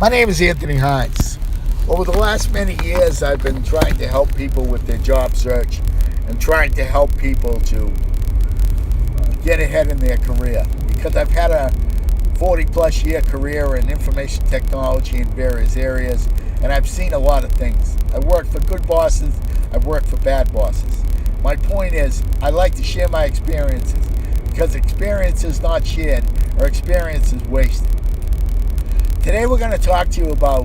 My name is Anthony Hines. Over the last many years, I've been trying to help people with their job search and trying to help people to get ahead in their career, because I've had a 40 plus year career in information technology in various areas, and I've seen a lot of things. I've worked for good bosses, I've worked for bad bosses. My point is, I like to share my experiences, because experiences not shared are experiences wasted. Today we're going to talk to you about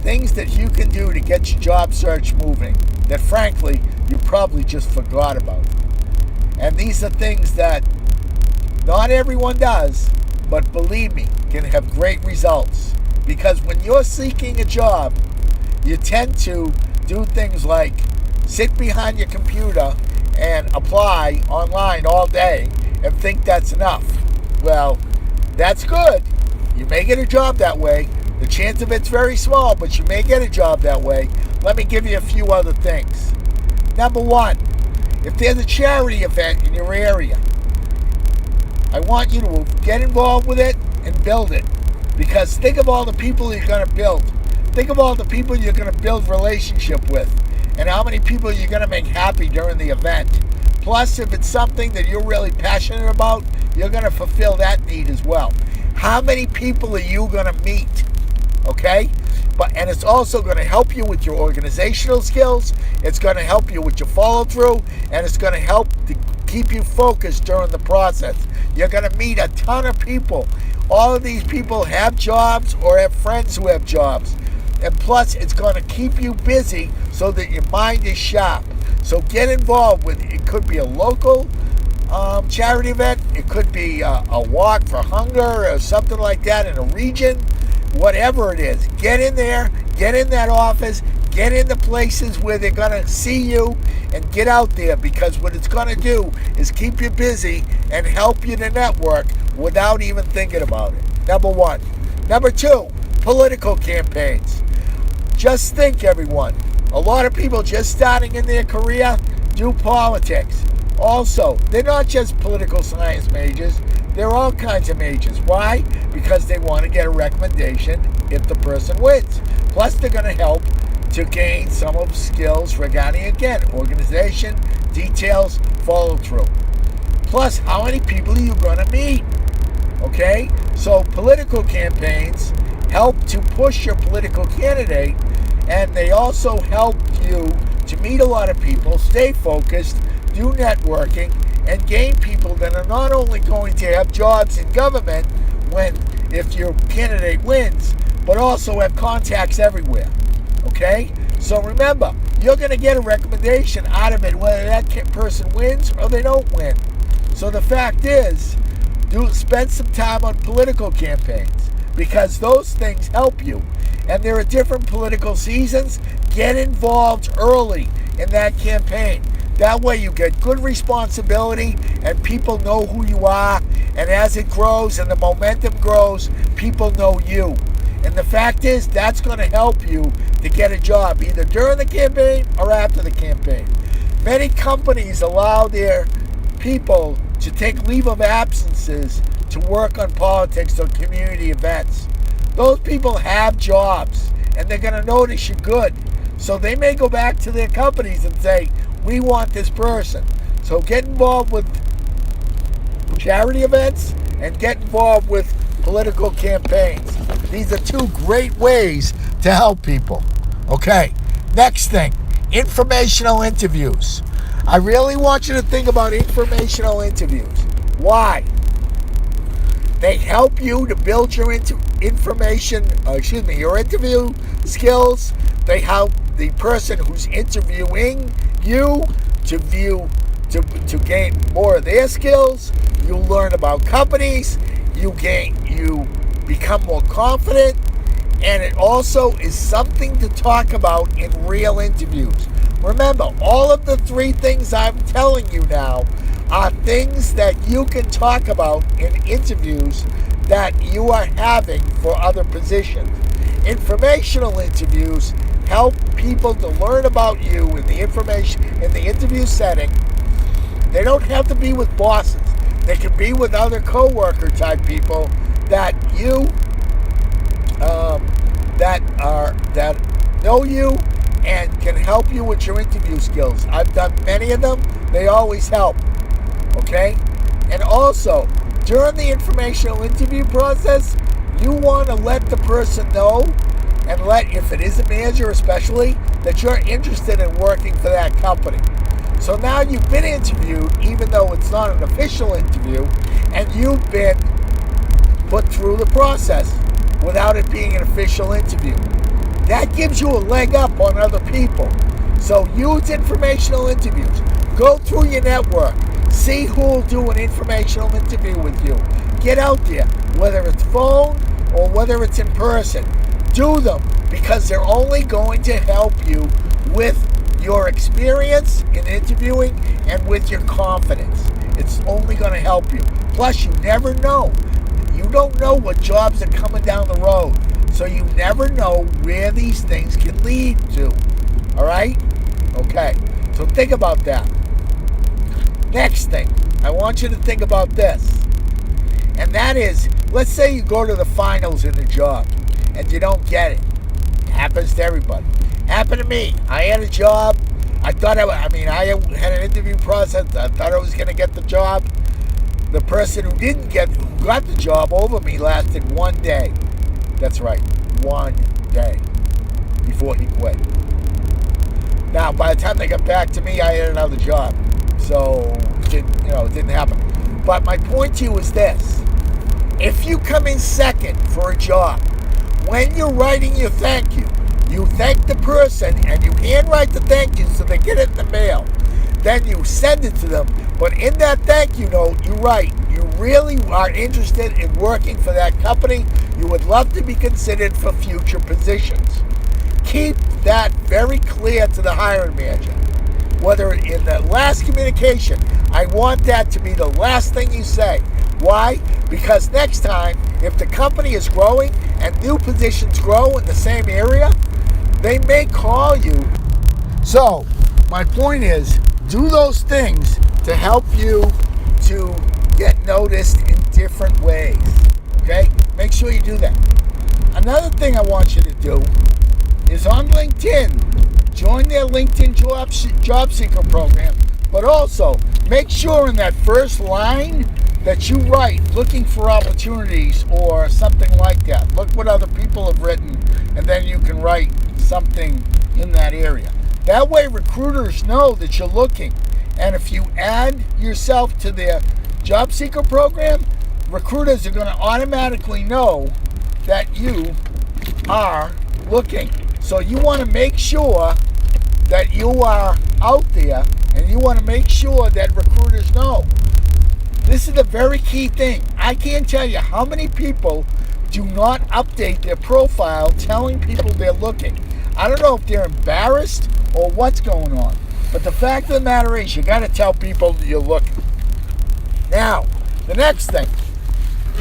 things that you can do to get your job search moving that frankly you probably just forgot about. And these are things that not everyone does, but believe me, can have great results. Because when you're seeking a job, you tend to do things like sit behind your computer and apply online all day and think that's enough. Well, that's good. You may get a job that way. The chance of it's very small, but you may get a job that way. Let me give you a few other things. Number one, if there's a charity event in your area, I want you to get involved with it and build it. Because think of all the people you're going to build. Think of all the people you're going to build relationship with, and how many people you're going to make happy during the event. Plus, if it's something that you're really passionate about, you're going to fulfill that need as well. How many people are you going to meet? Okay? And it's also going to help you with your organizational skills. It's going to help you with your follow-through, and it's going to help to keep you focused during the process. You're going to meet a ton of people. All of these people have jobs or have friends who have jobs. And plus, it's going to keep you busy so that your mind is sharp. So get involved with it. It could be a local charity event. It could be a walk for hunger or something like that in a region. Whatever it is, get in there, get in that office, get in the places where they're going to see you, and get out there, because what it's going to do is keep you busy and help you to network without even thinking about it. Number one. Number two, political campaigns. Just think, everyone. A lot of people just starting in their career do politics. Also, they're not just political science majors. They're all kinds of majors. Why? Because they want to get a recommendation if the person wins. Plus, they're going to help to gain some of the skills regarding, again, organization, details, follow-through. Plus, how many people are you going to meet? Okay? So, political campaigns help to push your political candidate, and they also help you to meet a lot of people, stay focused, do networking, and gain people that are not only going to have jobs in government if your candidate wins, but also have contacts everywhere. Okay? So remember, you're going to get a recommendation out of it whether that person wins or they don't win. So the fact is, spend some time on political campaigns, because those things help you. And there are different political seasons. Get involved early in that campaign. That way you get good responsibility and people know who you are. And as it grows and the momentum grows, people know you. And the fact is, that's going to help you to get a job either during the campaign or after the campaign. Many companies allow their people to take leave of absences to work on politics or community events. Those people have jobs and they're going to notice you're good. So they may go back to their companies and say, we want this person. So get involved with charity events and get involved with political campaigns. These are two great ways to help people. Okay, next thing, informational interviews. I really want you to think about informational interviews. Why? They help you to build your your interview skills. They help the person who's interviewing you to gain more of their skills. You learn about companies. You become more confident, and it also is something to talk about in real interviews. Remember, all of the three things I'm telling you now are things that you can talk about in interviews that you are having for other positions. Informational interviews help people to learn about you in the interview setting. They don't have to be with bosses. They can be with other coworker type people that you that know you and can help you with your interview skills. I've done many of them. They always help. Okay? And also, during the informational interview process, you want to let the person know, and if it is a manager especially, that you're interested in working for that company. So now you've been interviewed, even though it's not an official interview, and you've been put through the process without it being an official interview. That gives you a leg up on other people. So use informational interviews. Go through your network. See who will do an informational interview with you. Get out there, whether it's phone or whether it's in person. Do them, because they're only going to help you with your experience in interviewing and with your confidence. It's only going to help you. Plus, you never know. You don't know what jobs are coming down the road. So you never know where these things can lead to. All right? Okay. So think about that. Next thing, I want you to think about this. And that is, let's say you go to the finals in a job and you don't get it. It happens to everybody. Happened to me. I had a job. I had an interview process. I thought I was going to get the job. The person who got the job over me lasted 1 day. That's right, 1 day before he quit. Now, by the time they got back to me, I had another job. So, it didn't happen. But my point to you is this. If you come in second for a job, when you're writing your thank you, you thank the person and you handwrite the thank you so they get it in the mail. Then you send it to them. But in that thank you note, you write, you really are interested in working for that company. You would love to be considered for future positions. Keep that very clear to the hiring manager. Whether in the last communication, I want that to be the last thing you say. Why? Because next time, if the company is growing and new positions grow in the same area, they may call you. So, my point is, do those things to help you to get noticed in different ways. Okay? Make sure you do that. Another thing I want you to do is on LinkedIn, join their LinkedIn job seeker program, but also make sure in that first line that you write looking for opportunities or something like that. Look what other people have written, and then you can write something in that area. That way recruiters know that you're looking. And if you add yourself to their job seeker program, recruiters are going to automatically know that you are looking. So you want to make sure that you are out there, and you want to make sure that recruiters know. This is a very key thing. I can't tell you how many people do not update their profile telling people they're looking. I don't know if they're embarrassed or what's going on. But the fact of the matter is, you got to tell people you're looking. Now, the next thing.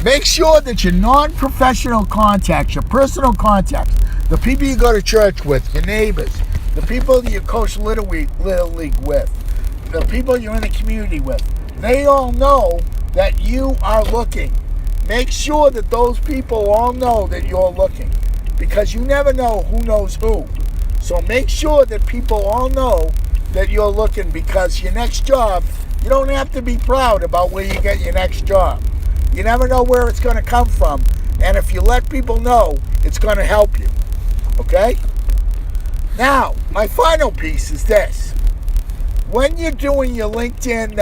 Make sure that your non-professional contacts, your personal contacts, the people you go to church with, your neighbors, the people that you coach Little League with, the people you're in the community with, they all know that you are looking. Make sure that those people all know that you're looking, because you never know who knows who. So make sure that people all know that you're looking, because your next job, you don't have to be proud about where you get your next job. You never know where it's going to come from. And if you let people know, it's going to help you. Okay? Now, my final piece is this. When you're doing your LinkedIn,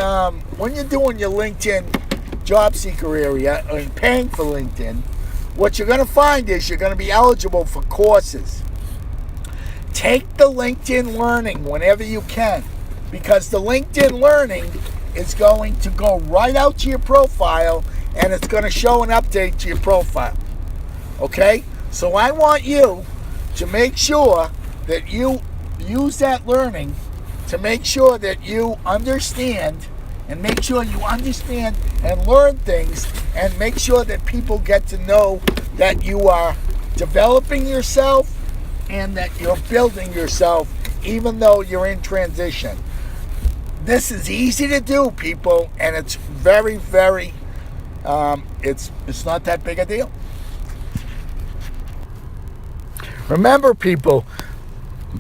job seeker area and paying for LinkedIn, what you're going to find is you're going to be eligible for courses. Take the LinkedIn Learning whenever you can, because the LinkedIn Learning is going to go right out to your profile, and it's going to show an update to your profile. Okay? So I want you to make sure that you use that learning to make sure that you understand, and make sure you understand and learn things, and make sure that people get to know that you are developing yourself and that you're building yourself, even though you're in transition. This is easy to do, people, and it's very, very, it's not that big a deal. Remember, people,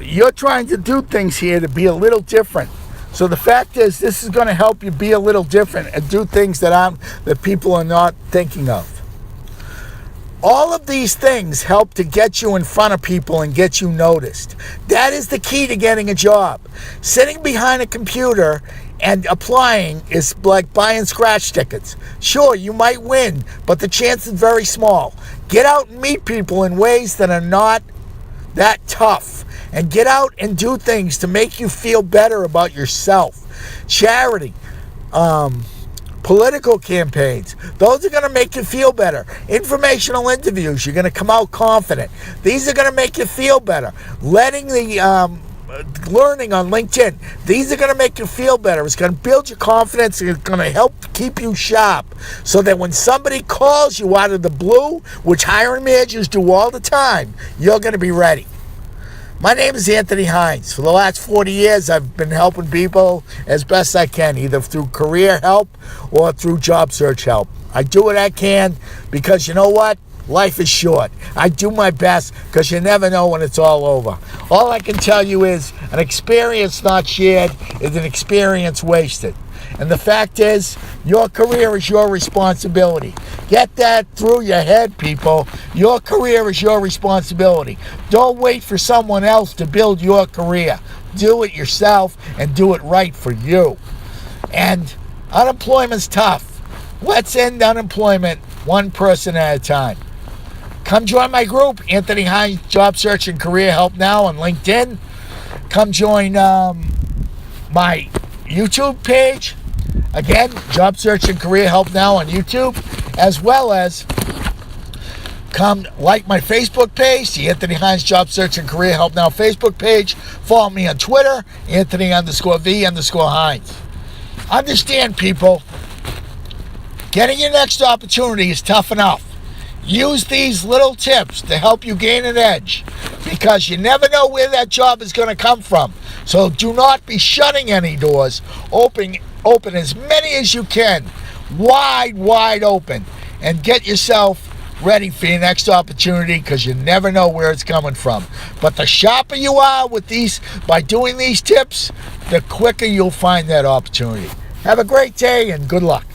you're trying to do things here to be a little different. So the fact is, this is going to help you be a little different and do things that people are not thinking of. All of these things help to get you in front of people and get you noticed. That is the key to getting a job. Sitting behind a computer and applying is like buying scratch tickets. Sure, you might win, but the chance is very small. Get out and meet people in ways that are not that tough. And get out and do things to make you feel better about yourself. Charity, political campaigns, those are going to make you feel better. Informational interviews, you're going to come out confident. These are going to make you feel better. Learning on LinkedIn, these are going to make you feel better. It's going to build your confidence. It's going to help keep you sharp so that when somebody calls you out of the blue, which hiring managers do all the time, you're going to be ready. My name is Anthony Hines. For the last 40 years, I've been helping people as best I can, either through career help or through job search help. I do what I can because you know what? Life is short. I do my best because you never know when it's all over. All I can tell you is an experience not shared is an experience wasted. And the fact is, your career is your responsibility. Get that through your head, people. Your career is your responsibility. Don't wait for someone else to build your career. Do it yourself and do it right for you. And unemployment's tough. Let's end unemployment one person at a time. Come join my group, Anthony Hines Job Search and Career Help Now on LinkedIn. Come join my YouTube page. Again, Job Search and Career Help Now on YouTube, as well as come like my Facebook page, the Anthony Hines Job Search and Career Help Now Facebook page. Follow me on Twitter, Anthony_V_Hines. Understand, people, getting your next opportunity is tough enough. Use these little tips to help you gain an edge because you never know where that job is going to come from. So do not be shutting any doors. Open as many as you can, wide open, and get yourself ready for your next opportunity because you never know where it's coming from. But the sharper you are with these, by doing these tips, the quicker you'll find that opportunity. Have a great day and good luck.